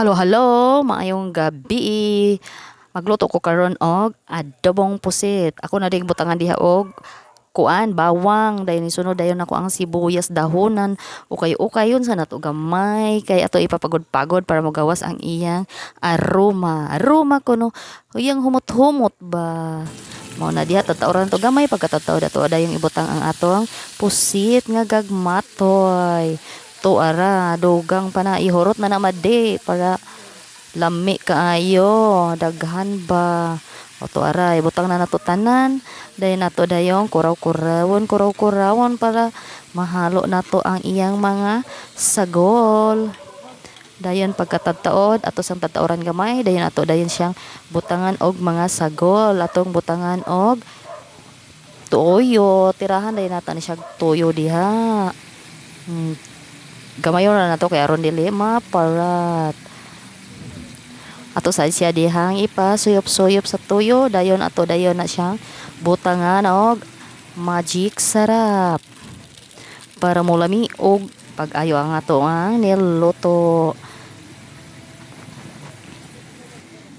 Halo, halo, maayong gabi. Magluto ko karon og adobong pusit. Ako na ding butangan diha og kuan bawang dayon sunod dayon ako ang sibuyas dahonan ukay-ukay yun sa nato gamay kay ato ipapagod-pagod para magawas ang iyang aroma kuno iyang humot-humot ba mao na diha tatauran to gamay pagkatataw dato dayong ibutang ang atong pusit nga gagmatoy to ara dugang pa na ihurot na namade para lami kaayo daghan ba o to aray butang na nato tanan dayon nato dayong kuraw-kurawon para mahalo nato ang iyang mga sagol dayon pagkatataod ato sang tataoran gamay dayon ato dayon siyang butangan og mga sagol atong butangan og toyo tirahan dayon nato ni siya toyo diha. Gamayon na nato kay aron dili maparat ato sa siya dihang ipasuyop-suyop sa tuyo dayon ato dayon na siyang butangan og magic sarap para mulami og pag-ayo ang ato ang niluto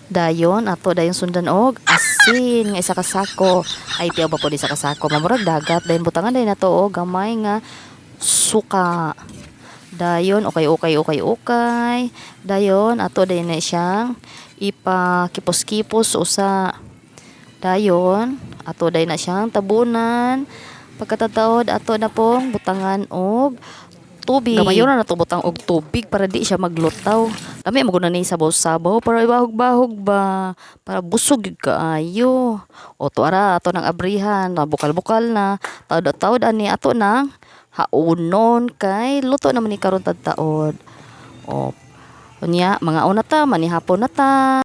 dayon ato dayon sundan og asin nga isa ka sako ay tiyaw ba po di sa kasako mamurag dagat dayon butangan dayon nato og gamay nga suka dayon ukay dayon ato dayon na siyang ipakipos-kipos usa dayon ato dayon na siyang tabunan pagkatataod ato na pong butangan og tubig gamayon na nato butang og tubig para di siya maglutaw lami mo ni sabaw-sabaw para ibahog-bahog ba para busog gyud kaayo o to ara ato nang abrihan bukal-bukal na tawd ani ato nang haunon kay luto naman ni karon tagtaod o unya mga una ta manihapon na ta.